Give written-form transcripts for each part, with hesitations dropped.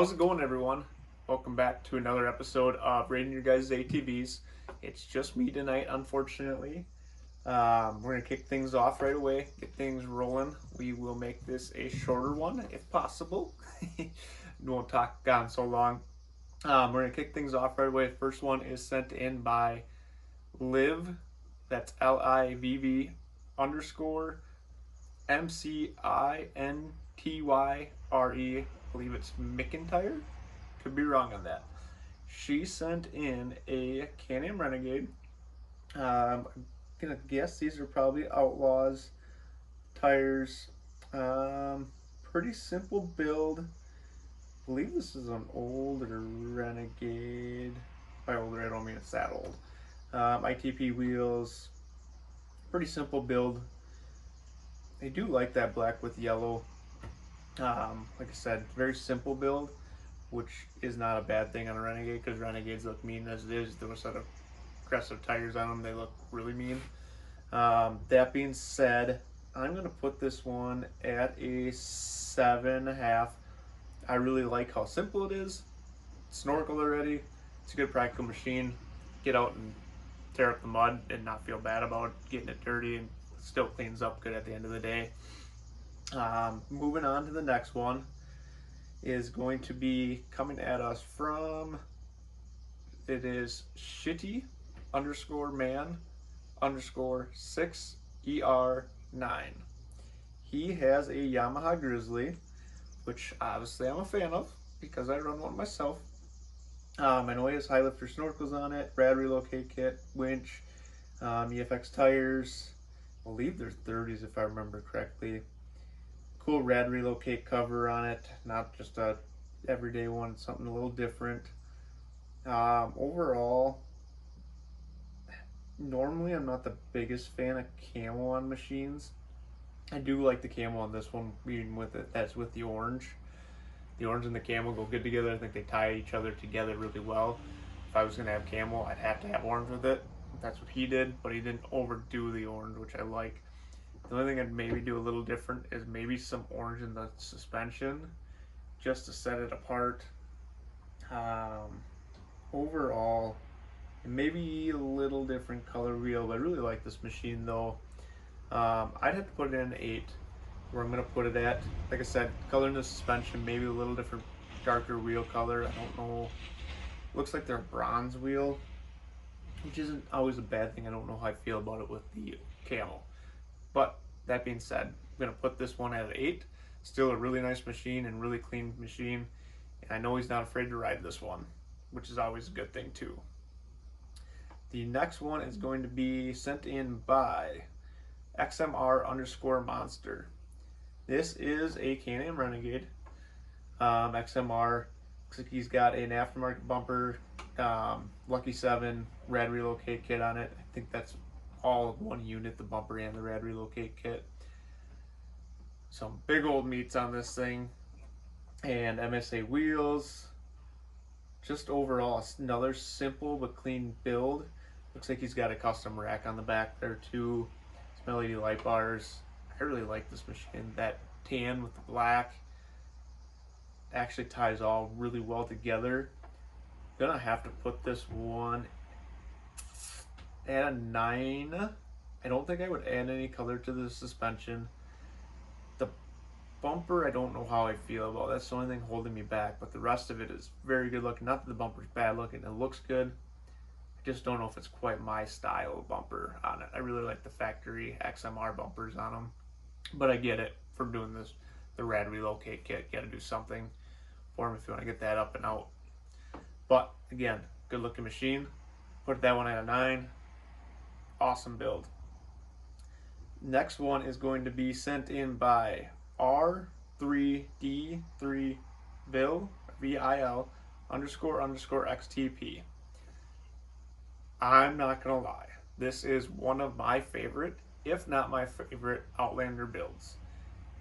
How's it going, everyone? Welcome back to another episode of Rating Your Guys' ATVs. It's just me tonight, unfortunately. We're going to kick things off right away, get things rolling. We will make this a shorter one if possible. We won't talk on so long. We're going to kick things off right away. The first one is sent in by Liv, that's LIVV underscore MCINTYRE. I believe it's McIntyre. Could be wrong on that. She sent in a Canon Renegade. I'm gonna guess these are probably Outlaws tires. Pretty simple build. I believe this is an older Renegade. By older, I don't mean it's that old. ITP wheels. Pretty simple build. I do like that black with yellow. Like I said, very simple build, which is not a bad thing on a Renegade because Renegades look mean as it is. Those set of aggressive tires on them, they look really mean. That being said, I'm going to put this one at a 7.5. I really like how simple it is. Snorkel already. It's a good practical machine. Get out and tear up the mud and not feel bad about getting it dirty, and still cleans up good at the end of the day. Moving on to the next one is going to be coming at us from, it is shitty underscore man underscore 6ER9. He has a Yamaha Grizzly, which obviously I'm a fan of because I run one myself. I know he has high lifter snorkels on it, rad relocate kit, winch, EFX tires. I believe they're 30s if I remember correctly. Cool rad relocate cover on it, not just a everyday one, something a little different. Overall, normally I'm not the biggest fan of camo on machines. I do like the camo on this one, being with it, that's with the orange. The orange and the camo go good together. I think they tie each other together really well. If I was going to have camo, I'd have to have orange with it. That's what he did, but he didn't overdo the orange, which I like. The only thing I'd maybe do a little different is maybe some orange in the suspension, just to set it apart. Overall, maybe a little different color wheel, but I really like this machine though. I'd have to put it in an 8, where I'm going to put it at. Like I said, color in the suspension, maybe a little different, darker wheel color. I don't know. Looks like they're a bronze wheel, which isn't always a bad thing. I don't know how I feel about it with the camo. But that being said, I'm going to put this one at an 8. Still a really nice machine and really clean machine. And I know he's not afraid to ride this one, which is always a good thing too. The next one is going to be sent in by XMR underscore monster. This is a Canon Renegade. XMR, looks like he's got an aftermarket bumper, Lucky 7 rad relocate kit on it. I think that's all one unit, the bumper and the rad relocate kit. Some big old meats on this thing, and MSA wheels. Just overall another simple but clean build. Looks like he's got a custom rack on the back there too. Some LED light bars. I really like this machine. That tan with the black actually ties all really well together. Gonna have to put this one at a 9. I don't think I would add any color to the suspension. The bumper, I don't know how I feel about. That's the only thing holding me back, but the rest of it is very good looking. Not that the bumper's bad looking, it looks good. I just don't know if it's quite my style of bumper on it. I really like the factory XMR bumpers on them, but I get it for doing this. The rad relocate kit, got to do something for them if you want to get that up and out. But again, good looking machine. Put that one at a 9. Awesome build. Next one is going to be sent in by R3D3 Vil VIL underscore XTP. I'm not gonna lie, this is one of my favorite, if not my favorite, Outlander builds.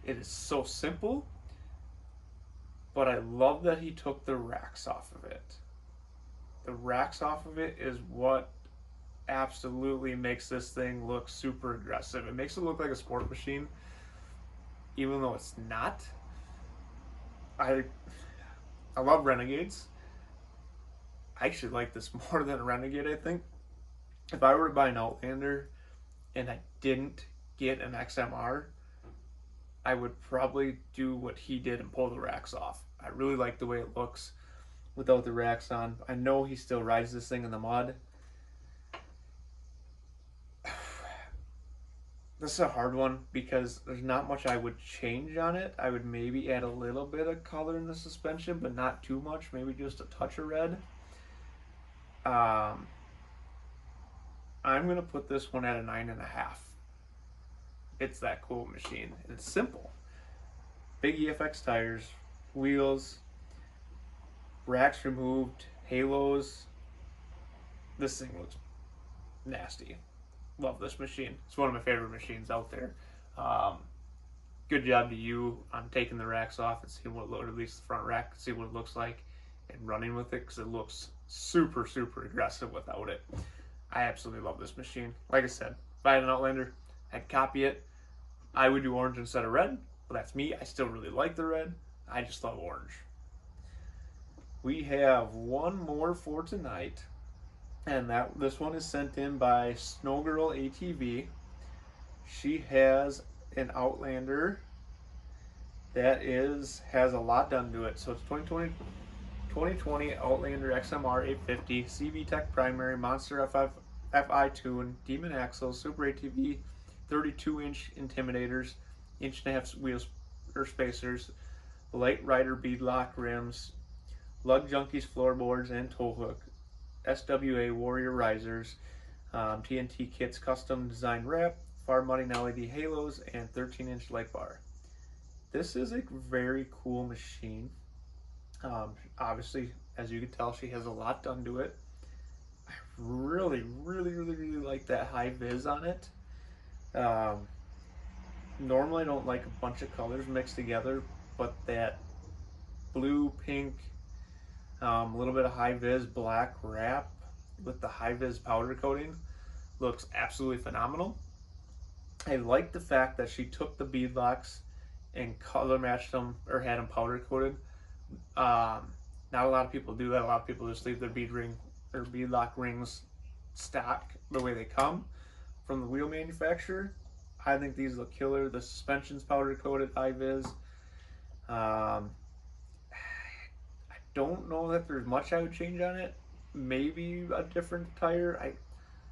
It is so simple, but I love that he took the racks off of it. The racks off of it is what absolutely makes this thing look super aggressive. It makes it look like a sport machine, even though it's not. I love Renegades. I actually like this more than a Renegade, I think. If I were to buy an Outlander and I didn't get an XMR, I would probably do what he did and pull the racks off. I really like the way it looks without the racks on. I know he still rides this thing in the mud. This is a hard one because there's not much I would change on it. I would maybe add a little bit of color in the suspension, but not too much. Maybe just a touch of red. I'm gonna put this one at a 9.5. It's that cool machine. It's simple. Big EFX tires, wheels, racks removed, halos. This thing looks nasty. Love this machine. It's one of my favorite machines out there. Good job to you on taking the racks off and seeing what, or at least the front rack, see what it looks like, and running with it because it looks super, super aggressive without it. I absolutely love this machine. Like I said, if I had an Outlander, I'd copy it. I would do orange instead of red, but that's me. I still really like the red. I just love orange. We have one more for tonight, and this one is sent in by Snowgirl ATV. She has an Outlander that has a lot done to it. So it's 2020 Outlander XMR 850, CV Tech primary, Monster FI tune, Demon axles, Super ATV, 32-inch intimidators, 1.5-inch wheel spacers, Light Rider beadlock rims, Lug Junkies floorboards and tow hook, SWA Warrior risers, TNT kits custom design wrap, Far Money LED halos, and 13-inch light bar. This is a very cool machine. Obviously, as you can tell, she has a lot done to it. I really, really, really, really like that high vis on it. Normally I don't like a bunch of colors mixed together, but that blue, pink, a little bit of high vis black wrap with the high vis powder coating looks absolutely phenomenal. I like the fact that she took the beadlocks and color matched them or had them powder coated. Not a lot of people do that. A lot of people just leave their beadlock rings stock the way they come from the wheel manufacturer. I think these look killer. The suspension's powder coated high vis. I don't know that there's much I would change on it. Maybe a different tire.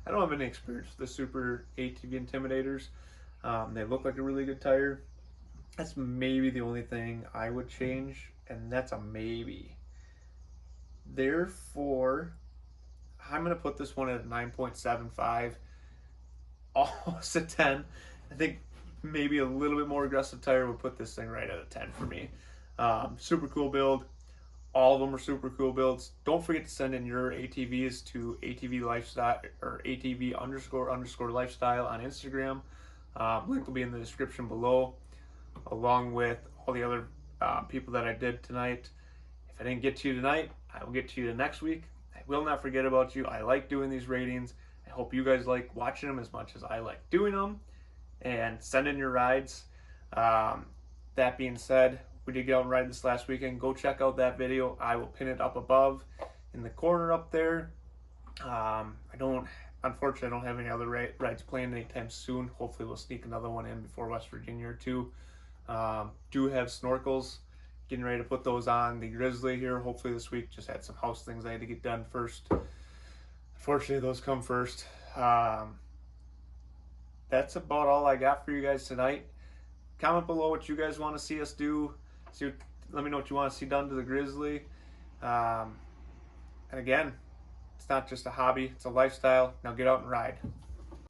I don't have any experience with the Super ATV Intimidators. They look like a really good tire. That's maybe the only thing I would change, and that's a maybe. Therefore, I'm going to put this one at a 9.75, almost a 10. I think maybe a little bit more aggressive tire would put this thing right at a 10 for me. Super cool build. All of them are super cool builds. Don't forget to send in your ATVs to ATV Lifestyle or ATV__lifestyle on Instagram. Link will be in the description below, along with all the other people that I did tonight. If I didn't get to you tonight, I will get to you the next week. I will not forget about you. I like doing these ratings. I hope you guys like watching them as much as I like doing them. And send in your rides. That being said, we did get out and ride this last weekend. Go check out that video. I will pin it up above in the corner up there. Unfortunately, I don't have any other rides planned anytime soon. Hopefully we'll sneak another one in before West Virginia or two. Do have snorkels. Getting ready to put those on the Grizzly here. Hopefully this week. Just had some house things I had to get done first. Unfortunately, those come first. That's about all I got for you guys tonight. Comment below what you guys want to see us do. Let me know what you want to see done to the Grizzly. And again, it's not just a hobby, it's a lifestyle. Now get out and ride.